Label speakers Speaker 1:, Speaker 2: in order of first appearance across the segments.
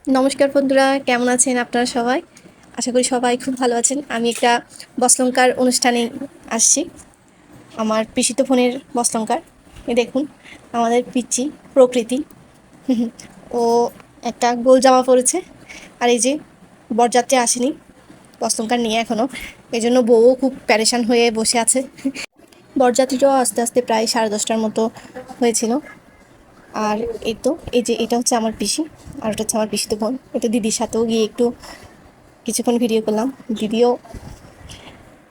Speaker 1: নমস্কার বন্ধুরা, কেমন আছেন আপনারা সবাই? আশা করি সবাই খুব ভালো আছেন। আমি একটা বস্ত্রঙ্কার অনুষ্ঠানে আসছি, আমার পিসিতো বোনের বস্ত্রঙ্কার। দেখুন আমাদের পিচ্চি প্রকৃতি ও একটা গোল জামা পরেছে, আর এই যে বরযাত্রী আসেনি বস্ত্রঙ্কার নিয়ে এখনও, এই জন্য বউও খুব প্যারেশান হয়ে বসে আছে। বরযাত্রীটাও আস্তে আস্তে প্রায় 10:30টার মতো হয়েছিল। আর এটা হচ্ছে আমার পিসি, আর ওটা হচ্ছে আমার পিসিতো বোন। এটা দিদির সাথেও গিয়ে একটু কিছুক্ষণ ভিডিও করলাম, দিদিও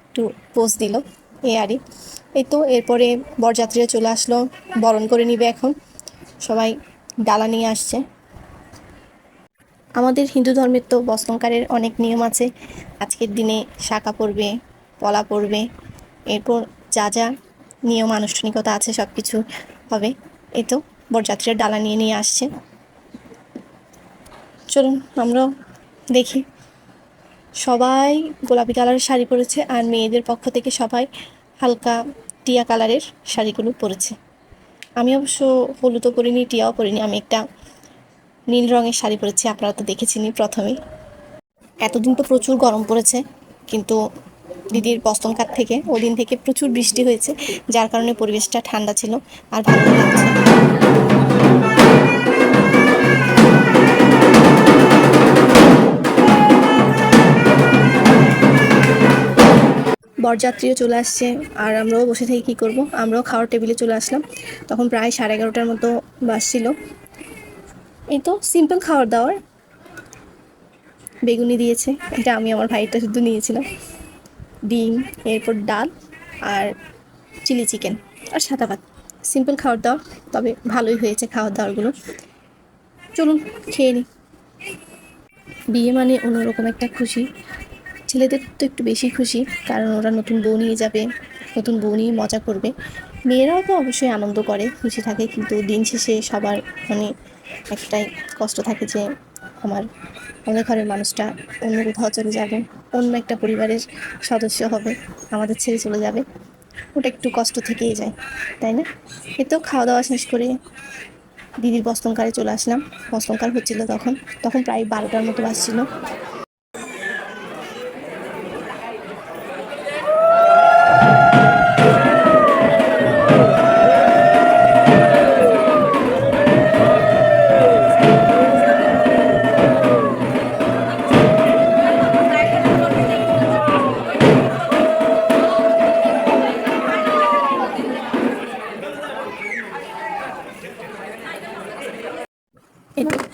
Speaker 1: একটু পোজ দিল, আরই। এরপরে বরযাত্রীরা চলে আসলো, বরণ করে নিবে এখন। সবাই ডালা নিয়ে আসছে। আমাদের হিন্দু ধর্মের তো বস্ত্রঙ্কারের অনেক নিয়ম আছে। আজকের দিনে শাঁখা পরবে, পলা পরবে, এরপর যা যা নিয়ম আনুষ্ঠানিকতা আছে সব কিছু হবে। বরযাত্রীরা ডালা নিয়ে নিয়ে আসছে। চলুন আমরাও দেখি। সবাই গোলাপি কালারের শাড়ি পরেছে, আর মেয়েদের পক্ষ থেকে সবাই হালকা টিয়া কালারের শাড়িগুলো পরেছে। আমি অবশ্য হলুদও পরিনি, টিয়াও পরিনি, আমি একটা নীল রঙের শাড়ি পরেছি। আপনারা তো দেখেছেনই প্রথমেই। এতদিন তো প্রচুর গরম পড়েছে, কিন্তু দিদির বস্ত্রঙ্কার থেকে ওদিন থেকে প্রচুর বৃষ্টি হয়েছে, যার কারণে পরিবেশটা ঠান্ডা ছিল আর ভালো লাগছে। বরযাত্রীও চলে আসছে, আর আমরাও বসে থেকে কী করবো, আমরাও খাওয়ার টেবিলে চলে আসলাম। তখন প্রায় 11:30টার মতো বাজছিল। সিম্পল খাওয়ার দাওয়ার। বেগুনি দিয়েছে, এটা আমি আমার ভাইটা শুধু নিয়েছিলাম। ডিম, এরপর ডাল আর চিলি চিকেন আর সাদা ভাত। সিম্পল খাওয়ার দাওয়ার, তবে ভালোই হয়েছে খাওয়ার দাওয়ারগুলো। চলুন খেয়ে নিই। বিয়ে মানে অন্যরকম একটা খুশি। ছেলেদের তো একটু বেশি খুশি, কারণ ওরা নতুন বউ নিয়ে যাবে, নতুন বউ নিয়ে মজা করবে। মেয়েরাও তো অবশ্যই আনন্দ করে, খুশি থাকে, কিন্তু দিন শেষে সবার মানে একটাই কষ্ট থাকে যে আমাদের ঘরের মানুষটা অন্য কোথাও চলে যাবে, অন্য একটা পরিবারের সদস্য হবে, আমাদের ছেড়ে চলে যাবে। ওটা একটু কষ্ট থেকেই যায়, তাই না? খাওয়া দাওয়া শেষ করে দিদির বস্ত্রঙ্কারে চলে আসলাম। বস্ত্রঙ্কার হচ্ছিল তখন প্রায় 12টার মতো বাজছিল।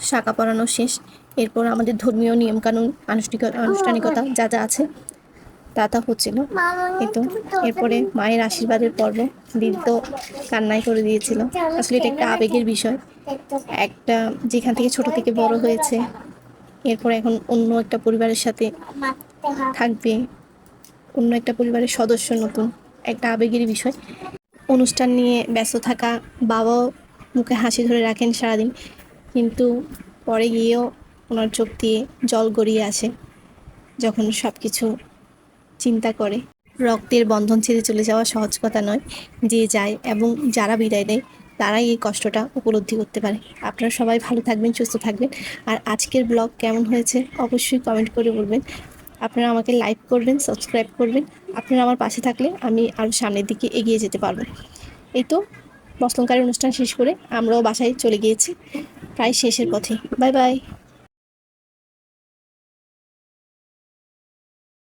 Speaker 1: শাঁখা পরানো শেষ। এরপর আমাদের ধর্মীয় নিয়মকানুন, আনুষ্ঠানিকতা যা যা আছে তা হচ্ছিল। এরপরে মায়ের আশীর্বাদের পর্ব। দিদি তো কান্নাই করে দিয়েছিল। আসলে এটা একটা আবেগের বিষয়, একটা যেখান থেকে ছোট থেকে বড় হয়েছে, এরপর এখন অন্য একটা পরিবারের সাথে থাকবে, অন্য একটা পরিবারের সদস্য নতুন, একটা আবেগের বিষয়। অনুষ্ঠান নিয়ে ব্যস্ত থাকা বাবাও মুখে হাসি ধরে রাখেন সারাদিন, কিন্তু পরে গিয়েও ওনার চোখ দিয়ে জল গড়িয়ে আসে যখন সব কিছু চিন্তা করে। রক্তের বন্ধন ছেড়ে চলে যাওয়া সহজ কথা নয়। যে যায় এবং যারা বিদায় দেয় তারাই এই কষ্টটা উপলব্ধি করতে পারে। আপনারা সবাই ভালো থাকবেন, সুস্থ থাকবেন। আর আজকের ব্লগ কেমন হয়েছে অবশ্যই কমেন্ট করে বলবেন। আপনারা আমাকে লাইক করবেন, সাবস্ক্রাইব করবেন। আপনারা আমার পাশে থাকলে আমি আরও সামনের দিকে এগিয়ে যেতে পারবো। বস্ত্রঙ্কারের অনুষ্ঠান শেষ করে আমরাও বাসায় চলে গিয়েছি, প্রায় শেষের পথে। Bye bye.